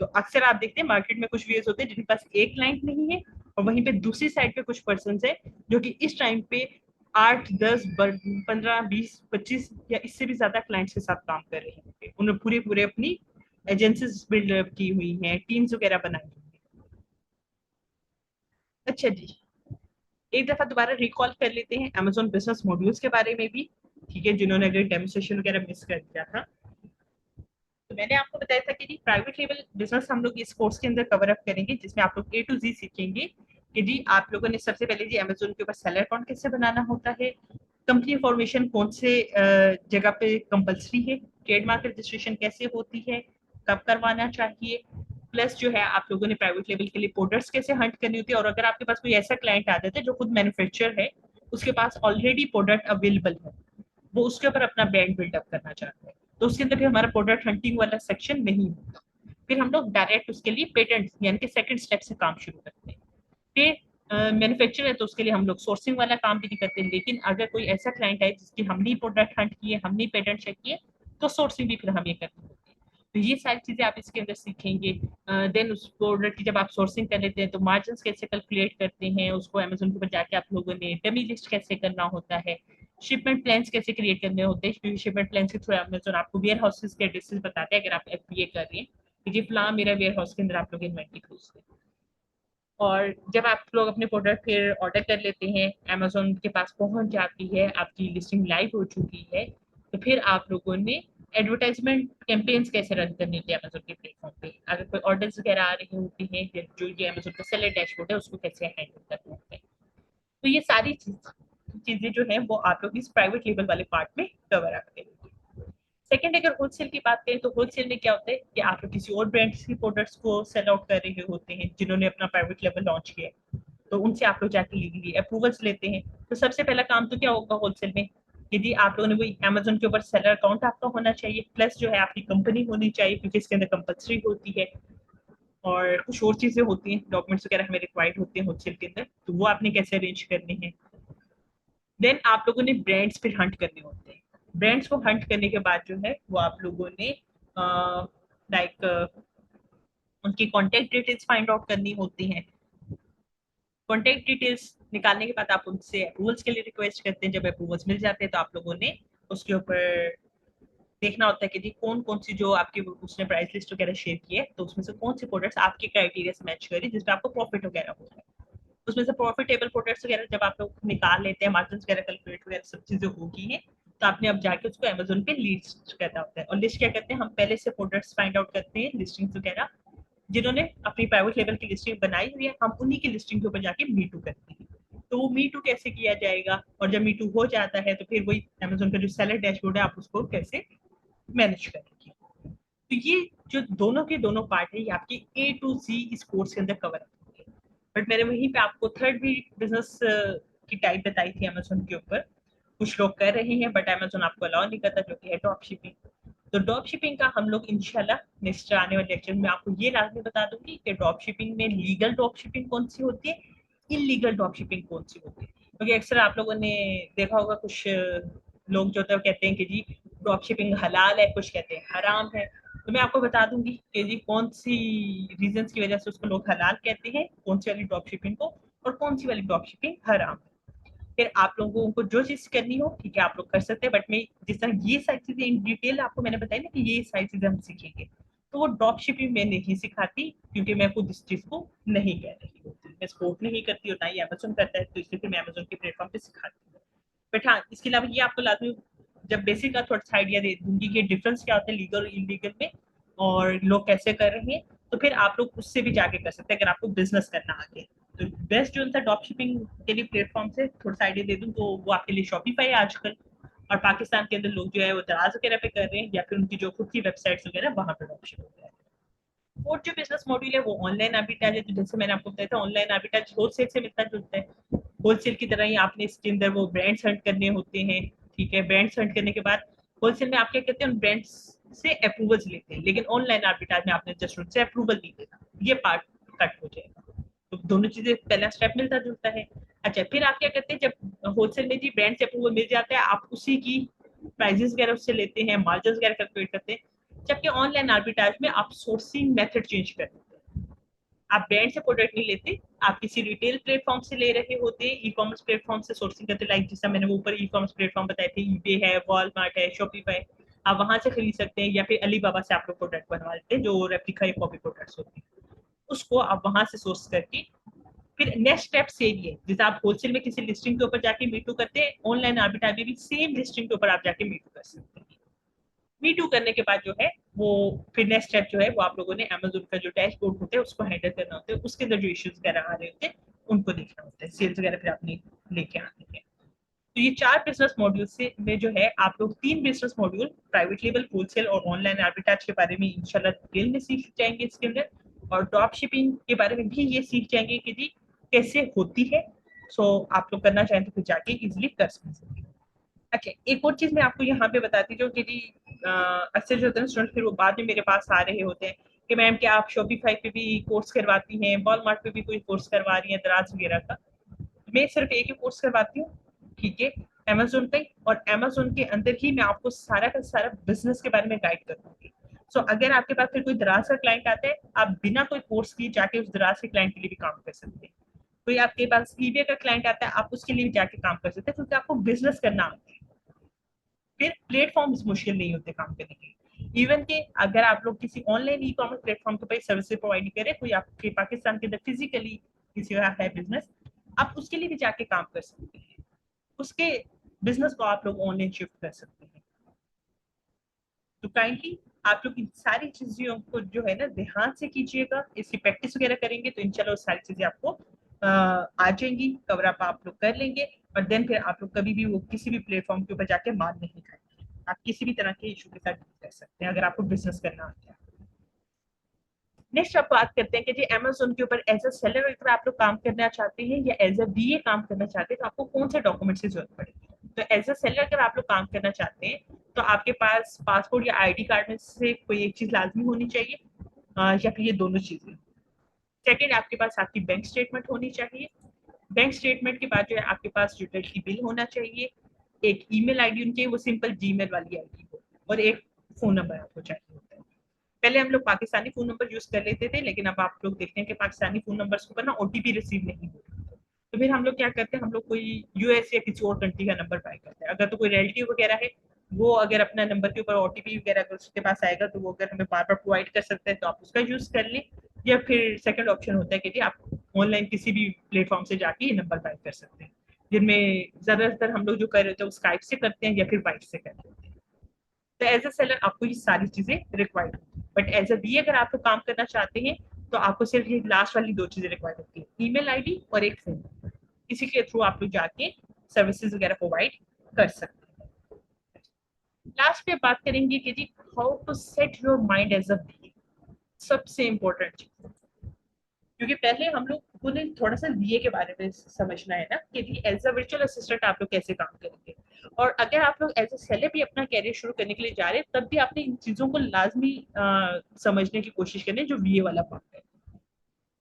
[SPEAKER 1] तो अक्सर आप देखते हैं मार्केट में कुछ व्यूअर्स होते हैं जिनके पास एक क्लाइंट नहीं है, और वहीं पे दूसरी साइड पे कुछ पर्सन है जो कि इस टाइम पे 8 10 15 20 25 या इससे भी ज्यादा क्लाइंट्स के साथ काम कर रहे हैं, उन्होंने पूरे पूरे अपनी एजेंसीज बिल्डअप की हुई हैं, टीम्स वगैरह बनाई हुई हैं। अच्छा जी, एक दफा दोबारा रिकॉल कर लेते हैं अमेजोन बिजनेस मॉड्यूल्स के बारे में भी, ठीक है, जिन्होंने अगर डेमोस्ट्रेशन वगैरह मिस कर दिया था। तो मैंने आपको बताया था कि जी प्राइवेट लेवल बिजनेस हम लोग इस कोर्स के अंदर कवर अप करेंगे, जिसमें आप लोग ए टू जी सीखेंगे कि जी आप लोगों ने सबसे पहले जी अमेजोन के ऊपर सेलर अकाउंट कैसे बनाना होता है, कंपनी फॉर्मेशन कौन से जगह पे कंपलसरी है, ट्रेडमार्क रजिस्ट्रेशन कैसे होती है, कब करवाना चाहिए, प्लस जो है आप लोगों ने प्राइवेट लेवल के लिए प्रोडक्ट्स कैसे हंट करनी होती है, और अगर आपके पास कोई ऐसा क्लाइंट आ जाता है जो खुद मैन्युफैक्चर है, उसके पास ऑलरेडी प्रोडक्ट अवेलेबल है, वो उसके ऊपर अपना ब्रांड बिल्डअप करना चाहता है, तो उसके अंदर भी हमारा प्रोडक्ट हंटिंग वाला सेक्शन नहीं होगा। फिर हम लोग डायरेक्ट उसके लिए पेटेंट यानी कि सेकंड स्टेप से काम शुरू करते हैं। फिर मैन्युफैक्चर है तो उसके लिए हम लोग सोर्सिंग वाला काम भी नहीं करते, लेकिन अगर कोई ऐसा क्लाइंट है जिसकी हमने प्रोडक्ट हंट किए, हमने पेटेंट चेक किए, तो सोर्सिंग भी फिर हम ये करनी होती है। तो ये सारी चीजें आप इसके अंदर सीखेंगे। देन उस प्रोडक्ट की जब आप सोर्सिंग कर लेते हैं तो मार्जिन कैसे कैलकुलेट करते हैं, उसको अमेजोन के ऊपर जाके आप लोगों ने डमी लिस्ट कैसे करना होता है, शिपमेंट प्लान्स कैसे क्रिएट करने होते हैं, क्योंकि शिपमेंट प्लान के थ्रू अमेजोन आपको वेयर हाउसेस के एड्रेसेस बताते हैं अगर आप एफबीए कर रहे हैं कि जी फला मेरा वेयर हाउस के अंदर आप लोग इन्वेंट्री क्लोज करें। और जब आप लोग अपने प्रोडक्ट फिर ऑर्डर कर लेते हैं, अमेजोन के पास पहुंच जाती है, आपकी लिस्टिंग लाइव हो चुकी है, तो फिर आप लोगों ने एडवर्टाइजमेंट कैंपेन्स कैसे रन करनी होती है अमेजोन के प्लेटफॉर्म पे, अगर कोई ऑर्डर्स वगैरह आ रही होती हैं, जो ये अमेजोन का सेलर डैशबोर्ड है उसको कैसे हैंडल करना होता है। तो ये सारी चीजें जो है वो आप लोग इस प्राइवेट लेवल वाले पार्ट में कवर अप करेंगे। सेकंड, अगर होलसेल की बात करें तो होलसेल में क्या होता है कि आप लोग किसी और ब्रांड्स की प्रोडक्ट्स को सेल आउट कर रहे होते हैं जिन्होंने अपना प्राइवेट लेवल लॉन्च किया है, तो उनसे आप लोग जाके लीगली अप्रूवल्स लेते हैं। तो सबसे पहला काम तो क्या होगा होलसेल में, यदि आप लोगों ने वही अमेजोन के ऊपर सेलर अकाउंट आपका होना चाहिए, प्लस जो है आपकी कंपनी होनी चाहिए क्योंकि इसके अंदर कंपल्सरी होती है, और कुछ और चीजें होती हैं, डॉक्यूमेंट्स वगैरह हमें रिक्वायर्ड होते हैं होलसेल के अंदर, तो वो आपने कैसे अरेंज करने हैं। देन आप लोगों ने ब्रांड्स फिर हंट करने होते हैं। ब्रांड्स को हंट करने के बाद जो है वो आप लोगों ने लाइक उनकी कॉन्टेक्ट डिटेल्स फाइंड आउट करनी होती हैं। कॉन्टेक्ट डिटेल्स निकालने के बाद आप उनसे अप्रूवल्स के लिए रिक्वेस्ट करते हैं, जब अप्रूवल्स मिल जाते हैं तो आप लोगों ने उसके ऊपर देखना होता है कि जी कौन कौन सी जो आपकी उसने प्राइस लिस्ट वगैरह शेयर की है, तो उसमें से कौन सी प्रोडक्ट्स आपके क्राइटेरिया से मैच करें जिसमें आपको प्रॉफिट वगैरह हो रहा है। उसमें से प्रॉफिटेबल प्रोडक्ट्स वगैरह जब आप लोग निकाल लेते हैं, मार्जिन वगैरह कैलकुलेट वगैरह सब चीजें होगी हैं, तो आपने अब जाके उसको अमेजोन पे लिस्ट करना होता है। और लिस्ट क्या करते हैं, हम पहले से प्रोडक्ट्स फाइंड आउट करते हैं, लिस्टिंग्स वगैरह जिन्होंने अपनी प्राइवेट लेवल की लिस्टिंग बनाई हुई है, हम उन्हीं की लिस्टिंग के ऊपर जाके मी टू करते हैं। तो वो मी टू कैसे किया जाएगा, और जब मी टू हो जाता है तो फिर वही अमेजोन का जो सेलर डैशबोर्ड है आप उसको कैसे मैनेज करेंगे। तो ये जो दोनों के दोनों पार्ट है ये आपके ए टू सी इस कोर्स के अंदर कवर होंगे। बट मैंने वहीं पे आपको थर्ड भी बिजनेस की टाइप बताई थी अमेजोन के ऊपर, कुछ लोग कर रहे हैं बट अमेजोन आपको अलाउ नहीं करता, जो कि है ड्रॉप शिपिंग। तो ड्रॉप शिपिंग का हम लोग इंशाल्लाह नेक्स्ट आने वाले लेक्चर में आपको ये लाजमी बता दूंगी कि ड्रॉप शिपिंग में लीगल ड्रॉप शिपिंग कौन सी होती है, इलीगल ड्रॉप शिपिंग कौन सी होती है। क्योंकि अक्सर आप लोगों ने देखा होगा कुछ लोग जो होते हैं कहते हैं कि जी ड्रॉप शिपिंग हलाल है, कुछ कहते हैं हराम है। तो मैं आपको बता दूंगी कि जी कौन सी रीजंस की वजह से उसको लोग हलाल कहते हैं, कौन सी वाली ड्रॉप शिपिंग को, और कौन सी वाली ड्रॉप शिपिंग हराम है। फिर आप लोगों को जो चीज करनी हो ठीक है आप लोग कर सकते हैं, बट मैं जिस तरह ये सारी चीजें इन डिटेल आपको मैंने बताई ना कि ये सारी चीजें हम सीखेंगे, तो वो ड्रॉप शिपिंग मैं नहीं सिखाती, क्योंकि मैं खुद इस चीज को नहीं कह रही होती, मैं सपोर्ट नहीं करती और ना ही अमेजोन करता है, तो इसलिए फिर मैं अमेजोन के प्लेटफॉर्म पे सिखाती हूँ। बट हाँ, इसके अलावा ये आपको लाजमी जब बेसिक का थोड़ा सा आइडिया दे दूंगी कि डिफरेंस क्या होता है लीगल और इलीगल में, और लोग कैसे कर रहे हैं, तो फिर आप लोग उससे भी जाके कर सकते हैं अगर आपको बिजनेस करना आगे। तो बेस्ट जो था ड्रॉप शिपिंग के लिए प्लेटफॉर्म से थोड़ा सा आइडिया दे दूं तो वो आपके लिए शॉपिफाई है आजकल, और पाकिस्तान के अंदर लोग जो है वो दराज वगैरह पे कर रहे हैं, या फिर उनकी जो खुद की वेबसाइट्स वगैरह वहां पे ड्रॉप शिपिंग है। और जो बिजनेस मॉड्यूल है वो ऑनलाइन आर्बिट्राज है, तो जैसे मैंने आपको बताया था ऑनलाइन आर्बिट्राज होलसेल से मिलता जुलता है। होलसेल की तरह ही आपने इसके अंदर वो ब्रांड्स हंट करने होते हैं, ठीक है, ब्रांड्स हंट करने के बाद होलसेल में आप क्या कहते हैं उन ब्रांड्स से अप्रूवल्स लेते हैं, लेकिन ऑनलाइन आर्बिट्राज में आपने जस्ट उनसे अप्रूवल नहीं लेना, ये पार्ट कट हो जाएगा। तो दोनों चीजें पहला स्टेप मिलता जुलता है। अच्छा, फिर आप क्या करते हैं जब होलसेल में जी ब्रांड से अप्रूवल मिल जाता है, आप उसी की प्राइजेस वगैरह उससे लेते हैं, मार्जिन वगैरह कैलकुलेट करते हैं। जबकि ऑनलाइन आर्बिट्राज में आप सोर्सिंग मेथड चेंज करते हैं, आप ब्रांड से प्रोडक्ट नहीं लेते, आप किसी रिटेल प्लेटफॉर्म से ले रहे होते हैं, ई कॉमर्स प्लेटफॉर्म से सोर्सिंग करते, लाइक जैसा मैंने वो ऊपर ई कॉमर्स प्लेटफॉर्म बताए थे, ईबे है, वॉलमार्ट है, शॉपिफाई, आप वहां से खरीद सकते हैं, या फिर अलीबाबा से आप लोग प्रोडक्ट बनवा लेते हैं जो रेप्लिका या कॉपी प्रोडक्ट्स होते हैं, उसको आप वहां से सोर्स करके फिर नेक्स्ट स्टेप सेम ही है, जैसे आप होलसेल में किसी लिस्टिंग के ऊपर जाके मीटू करते हैं, ऑनलाइन आर्बिट्राज में भी सेम लिस्टिंग के ऊपर आप जाके मीटू कर सकते हैं। मीटू करने के बाद जो है वो फिर नेक्स्ट स्टेप जो है वो आप लोगों ने अमेजोन का जो डैशबोर्ड होता है उसको हैंडल करना होता है, उसके अंदर जो इश्यूज वगैरह आ रहे होते हैं उनको देखना होता है, सेल्स वगैरह फिर आपने लेके आने हैं। तो ये 4 बिजनेस मॉड्यूल से में जो है आप लोग 3 business module private label, wholesale और ऑनलाइन आर्बिट्राज के बारे में इंशाल्लाह डिटेल में सीख जाएंगे इसके अंदर, और ड्रॉप शिपिंग के बारे में भी ये सीख जाएंगे कि जी कैसे होती है। सो आप लोग करना चाहें तो फिर जाके इजिली कर सकते हैं। अच्छा, एक और चीज मैं आपको यहाँ पे बताती हूँ कि जी अक्सर जो होते हैं स्टूडेंट फिर वो बाद में मेरे पास आ रहे होते हैं कि मैम क्या आप शॉपिफाई पे भी कोर्स करवाती हैं, वॉलमार्ट पे भी कोई कोर्स करवा रही हैं, दराज वगैरह का। मैं सिर्फ एक ही कोर्स करवाती हूँ, ठीक है, अमेजोन पे, और अमेजोन के अंदर ही मैं आपको सारा का सारा बिजनेस के बारे में गाइड कर दूंगी। सो अगर आपके पास फिर कोई दराज का क्लाइंट आता है, आप बिना कोई कोर्स किए जाके उस दराज के क्लाइंट के लिए भी काम कर सकते हैं। कोई आपके पास ईबे का क्लाइंट आता है, आप उसके लिए भी जाके काम कर सकते हैं, क्योंकि आपको बिजनेस करना आता है, फिर प्लेटफॉर्म्स मुश्किल नहीं होते काम करने के। इवन के अगर आप लोग किसी ऑनलाइन ई कॉमर्स प्लेटफॉर्म के ऊपर सर्विसेज प्रोवाइड करें, कोई आपके पाकिस्तान के अंदर फिजिकली किसी का है बिजनेस, आप उसके लिए भी जाके काम कर सकते हैं, उसके बिजनेस को आप लोग ऑनलाइन शिफ्ट कर सकते हैं। तो काइंडली आप लोग इन सारी चीजों को जो है ना ध्यान से कीजिएगा, इसकी प्रैक्टिस वगैरह करेंगे तो इंशाल्लाह सारी चीजें आपको आ जाएंगी, कवर अप आप लोग कर लेंगे, और देन फिर आप लोग कभी भी वो किसी भी प्लेटफॉर्म के ऊपर जाके मार नहीं खाएंगे, आप किसी भी तरह के इशू के साथ डील कर सकते हैं अगर आपको बिजनेस करना आता है। नेक्स्ट आप बात करते हैं कि जी अमेजोन के ऊपर एज अ सेलर अगर आप लोग काम करना चाहते हैं या एज अ बीए काम करना चाहते हैं तो आपको कौन से डॉक्यूमेंट्स की जरूरत पड़ेगी। तो एज अ सेलर अगर आप लोग काम करना चाहते हैं तो आपके पास पासपोर्ट या आईडी कार्ड में से कोई एक चीज लाजमी होनी चाहिए, या फिर ये दोनों चीजें। सेकेंड, आपके पास आपकी बैंक स्टेटमेंट होनी चाहिए। बैंक स्टेटमेंट के बाद जो है आपके पास यूटिलिटी बिल होना चाहिए, एक ईमेल आईडी होनी चाहिए, वो सिंपल जीमेल वाली आईडी हो, और एक फोन नंबर आपको चाहिए होता है। पहले हम लोग पाकिस्तानी फोन नंबर यूज कर लेते थे, लेकिन अब आप लोग देखते हैं कि पाकिस्तानी फोन नंबर्स के ऊपर ना ओटीपी रिसीव नहीं होता, तो फिर हम लोग क्या करते हैं, हम लोग कोई यूएस या किसी और कंट्री का नंबर बाय करते हैं। अगर तो कोई रिलेटिव वगैरह है, वो अगर अपना नंबर के ऊपर ओटीपी वगैरह अगर उसके पास आएगा तो वो अगर हमें बार बार प्रोवाइड कर सकते हैं तो आप उसका यूज कर लें, या फिर सेकंड ऑप्शन होता है कि आप ऑनलाइन किसी भी प्लेटफॉर्म से जाके ये नंबर बाय कर सकते हैं, जिनमें ज्यादातर हम लोग जो कर रहे थे वो स्काइप से करते हैं या फिर वाइट से करते हैं। तो एज अ सेलर आपको ये सारी चीजें रिक्वायर्ड होती है, बट एज अ बी अगर आप लोग काम करना चाहते हैं तो आपको सिर्फ ये लास्ट वाली 2 चीजें रिक्वायर्ड होती है, ईमेल आईडी और एक फोन नंबर। इसी के थ्रू आप लोग जाके सर्विसेज वगैरह प्रोवाइड कर सकते हैं। लास्ट पे बात करेंगे कि जी how to set your mind as a B, सबसे इंपॉर्टेंट चीज, क्योंकि पहले हम लोग उन्हें थोड़ा सा वीए के बारे में समझना है ना कि एज अ वर्चुअल असिस्टेंट आप लोग कैसे काम करेंगे। और अगर आप लोग एज अ सेलर भी अपना कैरियर शुरू करने के लिए जा रहे हैं, तब भी आपने इन चीजों को लाजमी समझने की कोशिश करनी है, जो वीए वाला पार्ट है।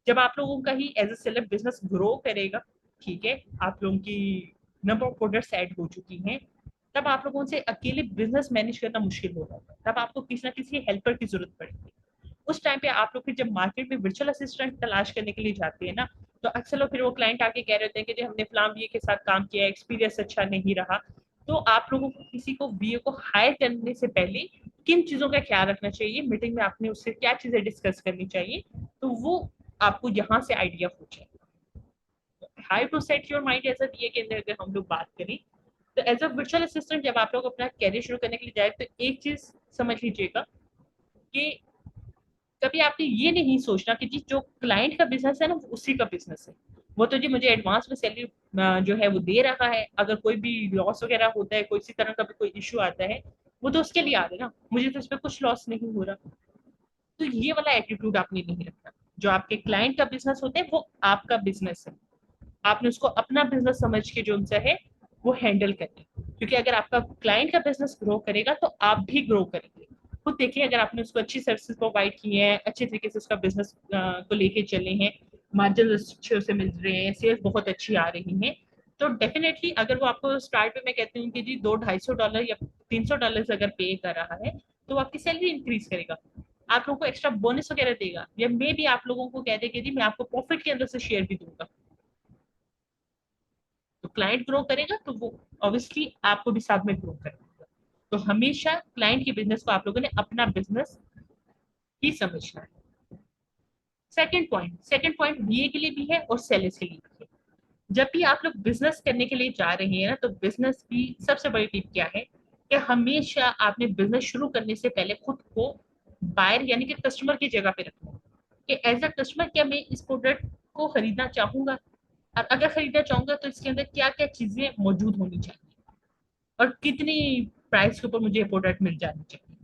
[SPEAKER 1] जब आप लोगों का ही as a seller business grow करेगा, ठीक है, आप लोगों की नंबर ऑफ प्रोडक्ट्स ऐड हो चुकी हैं, तब आप लोगों से अकेले बिजनेस मैनेज करना मुश्किल हो जाता है। तब आपको किसी ना किसी हेल्पर की जरूरत पड़ेगी। उस टाइम पे आप लोग फिर जब मार्केट में वर्चुअल असिस्टेंट तलाश करने के लिए जाते हैं ना, तो अक्सर लोग फिर वो क्लाइंट आके कह रहे होते हैं कि जो हमने फलां वीए के साथ काम किया, एक्सपीरियंस अच्छा नहीं रहा। तो आप लोगों को किसी को वीए को हायर करने से पहले किन चीजों का ख्याल रखना चाहिए, मीटिंग में आपने उससे क्या चीजें डिस्कस करनी चाहिए, तो वो आपको यहाँ से आइडिया हो जाए। How to set your mind ऐसा वीए के अंदर अगर हम लोग बात करें, तो एज अ वर्चुअल असिस्टेंट जब आप लोग अपना कैरियर शुरू करने के लिए जाए, तो एक चीज समझ लीजिएगा कि कभी आपने ये नहीं सोचना कि जी जो क्लाइंट का बिजनेस है ना, वो उसी का बिजनेस है। वो तो जी मुझे एडवांस में सैलरी जो है वो दे रहा है, अगर कोई भी लॉस वगैरह होता है, कोई इसी तरह का भी कोई इश्यू आता है, वो तो उसके लिए आ रहे ना, मुझे तो इसमें कुछ लॉस नहीं हो रहा। तो ये वाला एटीट्यूड आपने नहीं रखना। जो आपके क्लाइंट का बिजनेस होता है वो आपका बिजनेस है, आपने उसको अपना बिजनेस समझ के जो उनसे है वो हैंडल करें। क्योंकि अगर आपका क्लाइंट का बिजनेस ग्रो करेगा, तो आप भी ग्रो करेंगे। खुद देखिए, अगर आपने उसको अच्छी सर्विसेज प्रोवाइड की है, अच्छे तरीके से उसका बिजनेस को लेके चले हैं, मार्जिन अच्छे से मिल रहे हैं, सेल्स बहुत अच्छी आ रही हैं, तो डेफिनेटली अगर वो आपको स्टार्ट में मैं कहती हूँ कि जी $200-250 या $300 अगर पे कर रहा है, तो वो आपकी सैलरी इंक्रीज करेगा, आप लोगों को एक्स्ट्रा बोनस वगैरह देगा, या मे भी आप लोगों को कह दे कि जी मैं आपको प्रॉफिट के अंदर से शेयर भी दूंगा। तो क्लाइंट ग्रो करेगा, तो वो ऑब्वियसली आपको भी साथ में ग्रो करेगा। तो हमेशा क्लाइंट के बिजनेस को आप लोगों ने अपना बिजनेस ही समझना है। सेकंड पॉइंट बीए के लिए भी है और सेल्स के लिए भी है। जब भी आप लोग बिजनेस करने के लिए जा रहे हैं ना, तो बिजनेस की सबसे बड़ी टिप क्या है कि हमेशा आपने बिजनेस शुरू करने से पहले खुद को बायर यानी कि कस्टमर की जगह पे रखना है। कि एज अ कस्टमर क्या मैं इस प्रोडक्ट को खरीदना चाहूंगा, और अगर खरीदना चाहूंगा तो इसके अंदर क्या क्या चीजें मौजूद होनी चाहिए, और कितनी प्राइस के ऊपर मुझे ये प्रोडक्ट मिल जानी चाहिए,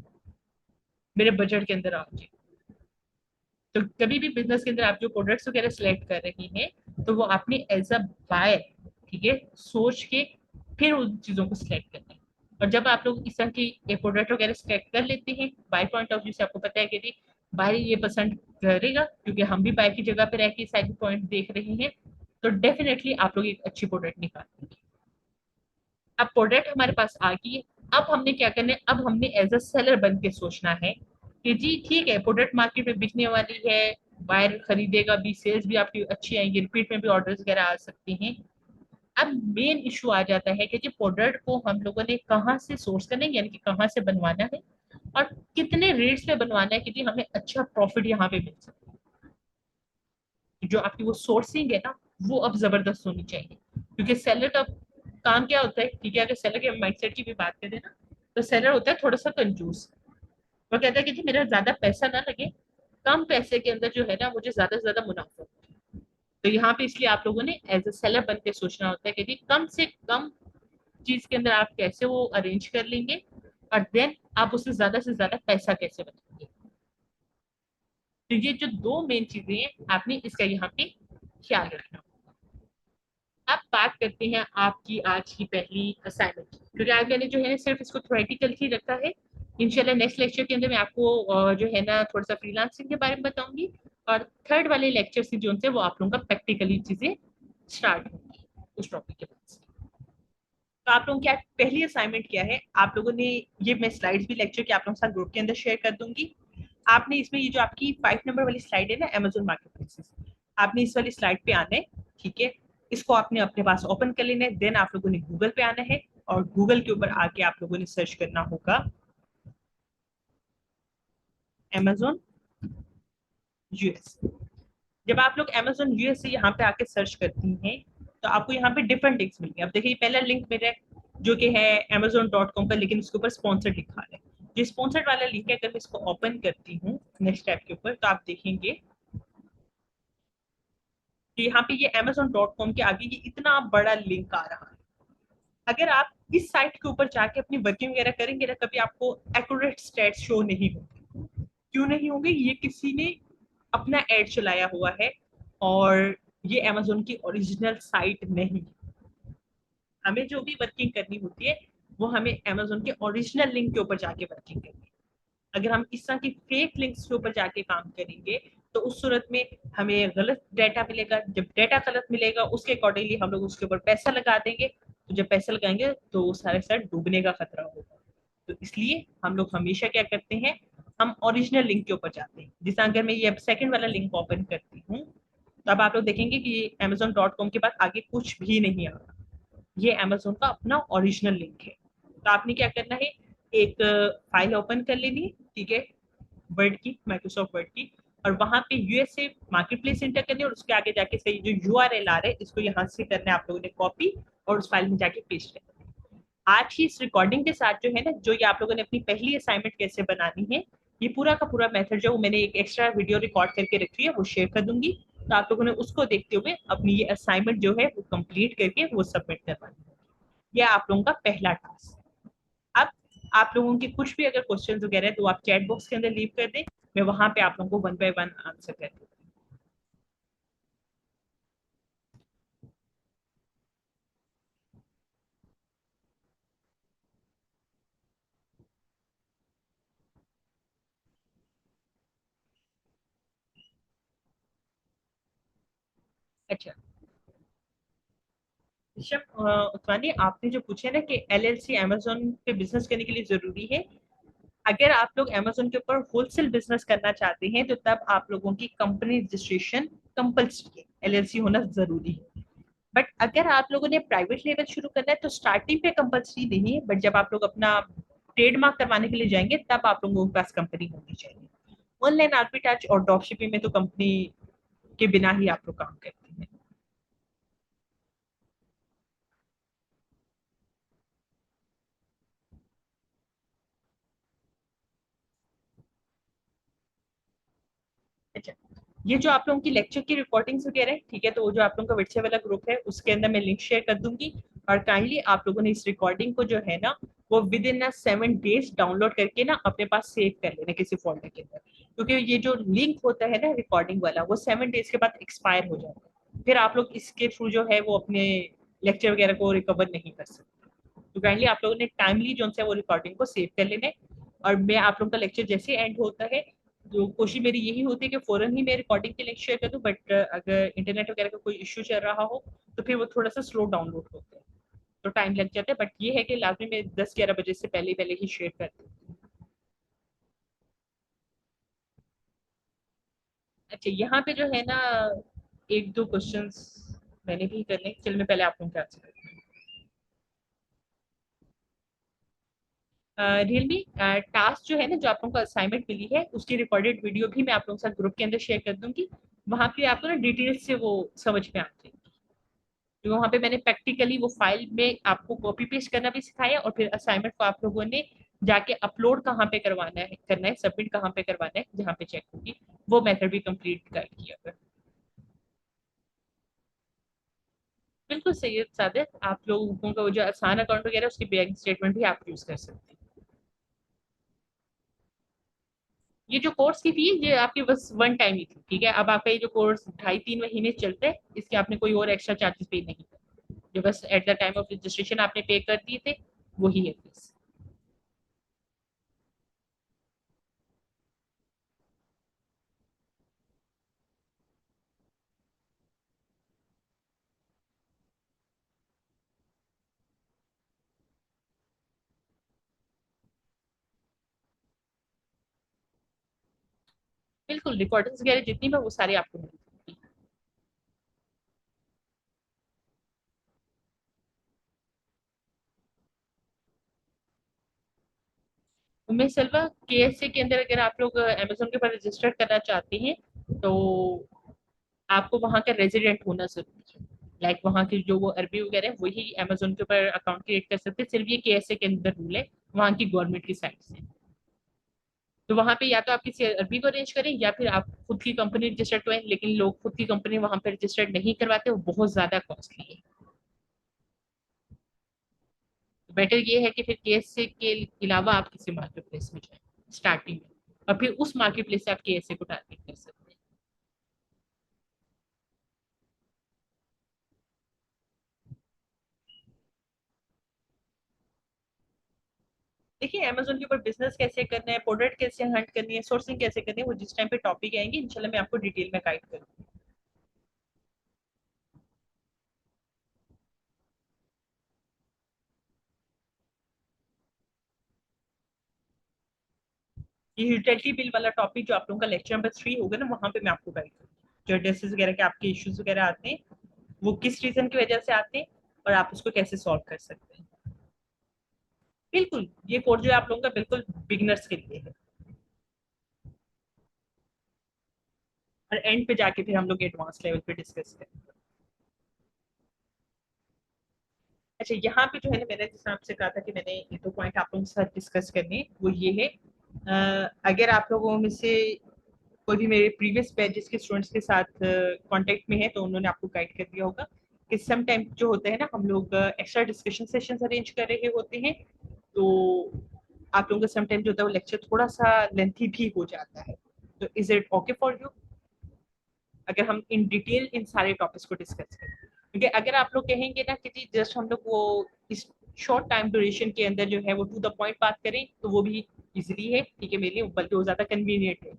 [SPEAKER 1] मेरे बजट के अंदर आ जाए। तो कभी भी बिजनेस के अंदर आप जो प्रोडक्ट्स वगैरह सिलेक्ट कर रही हैं, तो वो आपने एज अ बायर, ठीक है, सोच के फिर उन चीजों को सिलेक्ट करना है। और जब आप लोग इस तरह की प्रोडक्ट वगैरह सिलेक्ट कर लेते हैं, बाय पॉइंट ऑफ व्यू से आपको पता है कि जी बाय ये पसंद करेगा, क्योंकि हम भी बाय की जगह पे रह के साइड पॉइंट देख रहे हैं, तो डेफिनेटली आप लोग एक अच्छी प्रोडक्ट निकालेंगे। अब प्रोडक्ट हमारे पास आ गई है, अब हमने क्या करना है, अब हमने एज अ सेलर बन के सोचना है कि जी ठीक है, प्रोडक्ट मार्केट में बिकने वाली है, बायर खरीदेगा भी, सेल्स भी आपकी अच्छी आएंगी, रिपीट में भी ऑर्डर्स वगैरह आ सकते हैं। अब मेन इशू आ जाता है कि जी प्रोडक्ट को हम लोगों ने कहाँ से सोर्स करना है, यानी कि कहाँ से बनवाना है, और कितने रेट्स पे बनवाना है कि जी हमें अच्छा प्रॉफिट यहाँ पे मिल सके। जो आपकी वो सोर्सिंग है ना, वो अब जबरदस्त होनी चाहिए। क्योंकि सेलर का काम क्या होता है, ठीक है, अगर सेलर के माइंडसेट की भी बात करें ना, तो सेलर होता है थोड़ा सा कंजूस। वो कहता है कि जी मेरा ज्यादा पैसा ना लगे, कम पैसे के अंदर जो है ना मुझे ज्यादा से ज्यादा मुनाफा। तो यहाँ पे इसलिए आप लोगों ने एज ए सेलर बन के सोचना होता है कि जी कम से कम चीज के अंदर आप कैसे वो अरेंज कर लेंगे, और देन आप उससे ज्यादा पैसा कैसे बनाएंगे। तो ये जो दो मेन चीजें हैं, आपने इसका यहाँ पे ख्याल रखना। अब बात करते हैं आपकी आज की पहली असाइनमेंट की, क्योंकि आज मैंने जो है सिर्फ इसको थ्योरेटिकल ही रखा है। इंशाल्लाह नेक्स्ट लेक्चर के अंदर मैं आपको जो है ना थोड़ा सा फ्रीलांसिंग के बारे में बताऊंगी, और थर्ड वाले लेक्चर से जो उनसे वो आप लोगों का प्रैक्टिकली चीजें स्टार्ट होंगी उस टॉपिक के बाद से। तो आप लोगों की आज पहली असाइनमेंट क्या है, आप लोगों ने, ये मैं स्लाइड्स भी लेक्चर के आप लोगों के साथ ग्रुप के अंदर शेयर कर दूंगी। आपने इसमें ये जो आपकी 5 नंबर वाली स्लाइड है ना, अमेजोन मार्केट प्लेसेस, आपने इस वाली स्लाइड पे आना है, ठीक है। इसको आपने अपने पास ओपन कर लेना है, देन आप लोगों ने गूगल पे आना है, और गूगल के ऊपर आके आप लोगों ने सर्च करना होगा अमेजोन यूएस। जब आप अमेजोन यूएस से यहाँ पे आके सर्च करती हैं, तो आपको यहाँ पे डिफरेंट लिंक्स मिलेंगे। अब देखिए पहला लिंक मेरा जो कि है amazon.com का, लेकिन उसके ऊपर स्पॉन्सर्ड लिखा है। जो स्पॉन्सर्ड वाला लिंक है, अगर मैं इसको ओपन करती हूँ नेक्स्ट टैब के ऊपर, तो आप देखेंगे कि यहाँ पे ये amazon.com के आगे ये इतना बड़ा लिंक आ रहा है। अगर आप इस साइट के ऊपर जाके अपनी वर्किंग वगैरह करेंगे ना, कभी आपको एक्यूरेट स्टेट्स शो नहीं होंगे। क्यों नहीं होंगे, ये किसी ने अपना एड चलाया हुआ है, और ये अमेजोन की ओरिजिनल साइट नहीं। हमें जो भी वर्किंग करनी होती है वो हमें अमेजोन के ओरिजिनल लिंक के ऊपर जाके वर्किंग करनी है। अगर हम इस तरह की फेक लिंक्स के ऊपर जाके काम करेंगे तो उस सूरत में हमें गलत डाटा मिलेगा। जब डाटा गलत मिलेगा उसके अकॉर्डिंगली हम लोग उसके ऊपर पैसा लगा देंगे, तो जब पैसा लगाएंगे तो वो सारे सारे डूबने का खतरा होगा। तो इसलिए हम लोग हमेशा क्या करते हैं, हम ओरिजिनल लिंक के ऊपर जाते हैं। जिस अगर मैं ये सेकंड वाला लिंक ओपन करती हूँ तो अब आप लोग देखेंगे कि amazon.com के बाद आगे कुछ भी नहीं आ रहा। ये अमेजोन का अपना ओरिजिनल लिंक है। तो आपने क्या करना है, एक फाइल ओपन कर लेनी है, ठीक है, वर्ड की, माइक्रोसॉफ्ट वर्ड की, और वहां पे यूएसए मार्केट प्लेस एंटर करनी है और उसके आगे जाके सही जो यूआरएल आ रहा है इसको यहाँ से करना है आप लोगों ने कॉपी और उस फाइल में जाके पेस्ट करना है। आज की इस रिकॉर्डिंग के साथ जो है ना, जो ये आप लोगों ने अपनी पहली असाइनमेंट कैसे बनानी है, ये पूरा का पूरा मेथड जो मैंने एक एक्स्ट्रा वीडियो रिकॉर्ड करके रखी है वो शेयर कर दूंगी। तो आप लोगों ने उसको देखते हुए अपनी ये असाइनमेंट जो है वो कंप्लीट करके वो सबमिट करवानी है। यह आप लोगों का पहला टास्क। अब आप लोगों के कुछ भी अगर क्वेश्चन वगैरह है तो आप चैट बॉक्स के अंदर लीव कर दें, मैं वहां पे आप लोगों को वन बाय वन आंसर कर दूँ। अच्छा ऋषभ उत्वानी, आपने जो पूछे ना कि एलएलसी अमेजोन पे बिजनेस करने के लिए जरूरी है, अगर आप लोग अमेजोन के ऊपर होलसेल बिजनेस करना चाहते हैं तो तब आप लोगों की कंपनी रजिस्ट्रेशन कंपल्सरी है, एलएलसी होना जरूरी है। बट अगर आप लोगों ने प्राइवेट लेवल शुरू करना है तो स्टार्टिंग पे कंपल्सरी नहीं है, बट जब आप लोग अपना ट्रेडमार्क करवाने के लिए जाएंगे तब आप लोगों के पास कंपनी होनी चाहिए। ऑनलाइन आर्बिट्राज और ड्रॉप शिपिंग में तो कंपनी के बिना ही आप लोग काम करते हैं। अच्छा, ये जो आप लोगों की लेक्चर की रिकॉर्डिंग्स वगैरह है, ठीक है, तो वो जो आप लोगों का व्हाट्सएप वाला ग्रुप है उसके अंदर मैं लिंक शेयर कर दूंगी। और काइंडली आप लोगों ने इस रिकॉर्डिंग को जो है ना वो विद इन 7 डेज डाउनलोड करके ना अपने पास सेव कर लेना किसी फोल्डर के अंदर, क्योंकि ये जो लिंक होता है ना रिकॉर्डिंग वाला वो 7 डेज के बाद एक्सपायर हो जाता है, फिर आप लोग इसके थ्रू जो है वो अपने लेक्चर वगैरह को रिकवर नहीं कर सकते। तो काइंडली आप लोगों ने टाइमली जो है वो रिकॉर्डिंग को सेव कर लेना है। और मैं आप लोगों का लेक्चर जैसे एंड होता है तो कोशिश मेरी यही होती है कि फौरन ही मैं रिकॉर्डिंग के लिंक शेयर कर दूं, बट अगर इंटरनेट वगैरह का कोई इश्यू चल रहा हो तो फिर वो थोड़ा सा स्लो डाउनलोड होता है, तो टाइम लग जाता है। बट ये है कि लाजमी मैं 10-11 बजे से पहले पहले ही शेयर कर दूँ। अच्छा, यहाँ पे जो है ना एक दो क्वेश्चंस मैंने भी करने, चल मैं पहले आप लोगों के आंसर करती हूँ। रियलमी टास्क जो है ना, जो आप लोगों को असाइनमेंट मिली है उसकी रिकॉर्डेड वीडियो भी मैं आप लोगों के साथ ग्रुप के अंदर शेयर कर दूंगी। वहां पे आपको ना डिटेल से वो समझ में आती है। तो वहां पे मैंने प्रैक्टिकली वो फाइल में आपको कॉपी पेस्ट करना भी सिखाया और फिर असाइनमेंट को आप लोगों ने जाके अपलोड कहाँ पे करवाना है, करना है सबमिट कहाँ पे करवाना है जहाँ पे चेक होगी, वो मेथड भी कंप्लीट कर किया। बिल्कुल सही है सादिक, आप लोगों का वो जो आसान अकाउंट वगैरह उसकी बैंक स्टेटमेंट भी आप यूज कर सकते हैं। ये जो कोर्स की फी है ये आपकी बस वन टाइम ही थी, ठीक है। अब आपका ये जो कोर्स 2.5-3 महीने चलते हैं, इसके आपने कोई और एक्स्ट्रा चार्जेस पे नहीं कर, जो बस at the time of registration आपने पे कर दिए थे वही है फीस। बिल्कुल, रिकॉर्डिंग्स वगैरह जितनी मैं वो सारी आपको मिलेगी। उम्मीद सलवा, केएसए के अंदर अगर आप लोग अमेजोन के ऊपर रजिस्टर करना चाहते हैं तो आपको वहाँ का रेजिडेंट होना जरूरी है। लाइक वहाँ की जो वो अरबी वगैरह है वही अमेजोन के ऊपर अकाउंट क्रिएट कर सकते हैं, सिर्फ ये केएसए के अंदर रूल है वहाँ की गवर्नमेंट की साइड से। तो वहाँ पे या तो आप किसी अरबी को अरेंज करें या फिर आप खुद की कंपनी रजिस्टर्ड करें, लेकिन लोग खुद की कंपनी वहाँ पे रजिस्टर्ड नहीं करवाते, वो बहुत ज्यादा कॉस्टली है। तो बेटर ये है कि फिर केएसए के अलावा आप किसी मार्केट प्लेस में जाए स्टार्टिंग में, और फिर उस मार्केट प्लेस से आप केएसए को टारगेट कर सकते हैं। देखिए अमेजोन के ऊपर बिजनेस कैसे करना है, प्रोडक्ट कैसे हंट करनी है, सोर्सिंग कैसे करनी है, वो जिस टाइम पे टॉपिक आएंगे इंशाल्लाह मैं आपको डिटेल में गाइड करूंगी। ये यूटिलिटी बिल वाला टॉपिक जो आप लोगों का लेक्चर नंबर 3 होगा ना, वहां पे मैं आपको गाइड करूंगी। जो एड्रेसेस वगैरह के आपके इश्यूज वगैरह आते हैं, वो किस रीजन की वजह से आते हैं और आप उसको कैसे सॉल्व कर सकते हैं। बिल्कुल, ये कोर्स जो है आप लोगों का बिल्कुल बिगिनर्स के लिए है, और एंड पे जाके फिर हम लोग एडवांस लेवल पे डिस्कस करेंगे। अच्छा, यहाँ पे जो है ना, मैंने जैसे आपसे कहा था कि मैंने ये दो पॉइंट आप लोगों के साथ डिस्कस करने, वो ये है, अगर आप लोगों में से कोई भी मेरे प्रीवियस बैचेस के स्टूडेंट्स के साथ कांटेक्ट में है तो उन्होंने आपको गाइड कर दिया होगा कि सम टाइम जो होता है ना, हम लोग एक्स्ट्रा डिस्कशन सेशंस अरेंज कर रहे होते हैं, तो आप लोगों का सम टाइम जो होता है वो लेक्चर थोड़ा सा लेंथी भी हो जाता है। तो is it okay for you अगर हम इन डिटेल इन सारे टॉपिक्स को डिस्कस करें? क्योंकि अगर आप लोग कहेंगे ना कि जी जस्ट हम लोग वो इस शॉर्ट टाइम ड्यूरेशन के अंदर जो है वो टू द पॉइंट बात करें, तो वो भी इजीली है, ठीक है मेरे लिए, बल्कि वो ज्यादा कन्वीनियंट है।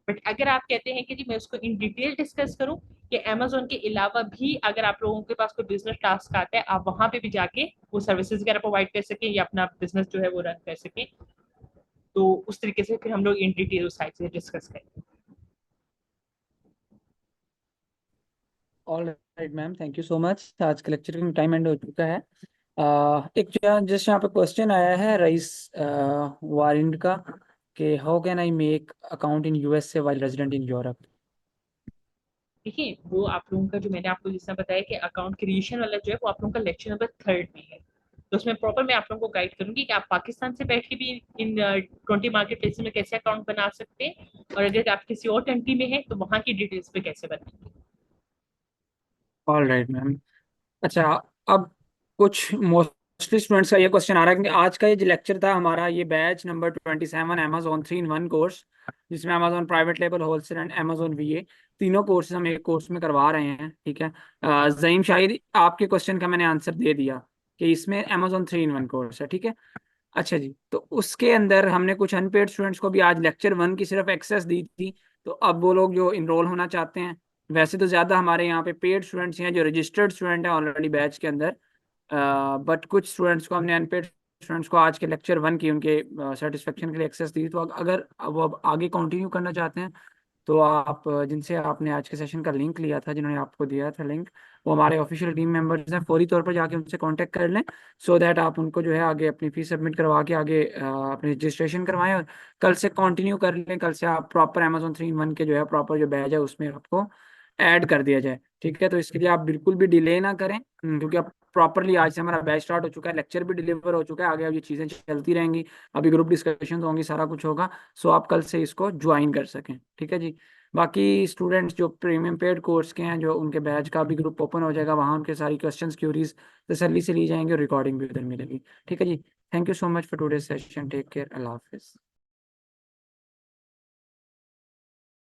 [SPEAKER 1] बट अगर आप कहते हैं कि जी मैं उसको इन डिटेल डिस्कस करूं, कि अमेजोन के अलावा भी अगर आप लोगों के पास कोई बिजनेस टास्क आता है, आप वहां पे भी जाके वो सर्विसेज वगैरह प्रोवाइड कर सकें या अपना बिजनेस जो है वो रन कर सकें, तो उस तरीके से फिर हम लोग इन डिटेल उस साइड से डिस्कस करें।
[SPEAKER 2] All right ma'am, thank you so much. आज का लेक्चर का टाइम एंड हो चुका है। एक जैसे यहाँ पे क्वेश्चन आया है रईस वारिंड का, कि how can I make account in USA while resident in Europe.
[SPEAKER 1] देखिए वो आप लोगों का जो मैंने आपको जिस तरह बताया कि अकाउंट क्रिएशन वाला जो है वो आप लोगों का लेक्चर नंबर 3 में है, तो उसमें प्रॉपर मैं आप लोगों को गाइड करूंगी कि आप पाकिस्तान से बैठ के भी इन 20 मार्केट प्लेस में कैसे अकाउंट बना सकते हैं, और अगर आप किसी और कंट्री में है तो वहां की डिटेल्स पे कैसे बनाएंगे।
[SPEAKER 2] All right ma'am. अच्छा, अब कुछ मोस्टली स्टूडेंट्स का ये क्वेश्चन आ रहा है कि आज का ये जो लेक्चर था हमारा, ये बैच नंबर 27 अमेजोन 3 इन 1 कोर्स, जिसमें Amazon private label wholesale and Amazon वीए तीनों कोर्सेज हम एक कोर्स में करवा रहे हैं। ठीक है, जईम शाहिद, आपके क्वेश्चन का मैंने आंसर दे दिया कि इसमें अमेजोन 3 इन 1 कोर्स है। ठीक है, अच्छा जी, तो उसके अंदर हमने कुछ अनपेड स्टूडेंट्स को भी आज लेक्चर 1 की सिर्फ एक्सेस दी थी, तो अब वो लोग जो इनरोल होना चाहते हैं, वैसे तो ज़्यादा हमारे यहाँ पे पेड स्टूडेंट्स हैं जो रजिस्टर्ड स्टूडेंट हैं ऑलरेडी बैच के अंदर, बट कुछ स्टूडेंट्स को हमने अनपेड स्टूडेंट्स को आज के लेक्चर 1 की उनके सेटिस्फेक्शन के लिए एक्सेस दी। तो अगर वो अब आगे कंटिन्यू करना चाहते हैं, तो आप जिनसे आपने आज के सेशन का लिंक लिया था, जिन्होंने आपको दिया था लिंक, वो हमारे ऑफिशियल टीम मेंबर्स हैं, फौरी तौर पर जाके उनसे कांटेक्ट कर लें, सो दैट आप उनको जो है आगे अपनी फीस सबमिट करवा के आगे अपनी रजिस्ट्रेशन करवाएं, और कल से कंटिन्यू कर लें। कल से आप प्रॉपर अमेजोन 3 इन 1 के जो है प्रॉपर जो बैच है उसमें आपको ऐड कर दिया जाए। ठीक है, तो इसके लिए आप बिल्कुल भी डिले ना करें, क्योंकि अब प्रॉपरली आज से हमारा बैच स्टार्ट हो चुका है, लेक्चर भी डिलीवर हो चुका है, आगे अब ये चीज़ें चलती रहेंगी, अभी ग्रुप डिस्कशन होंगी, सारा कुछ होगा, सो आप कल से इसको ज्वाइन कर सकें। ठीक है जी, बाकी स्टूडेंट्स जो प्रीमियम पेड कोर्स के हैं, जो उनके बैच का भी ग्रुप ओपन हो जाएगा, वहाँ उनके सारी क्वेश्चंस क्यूरीज तसल्ली से ली जाएंगी और रिकॉर्डिंग भी उधर मिलेगी। ठीक है जी, thank you so much for today session, take care, अल्लाह हाफिज़।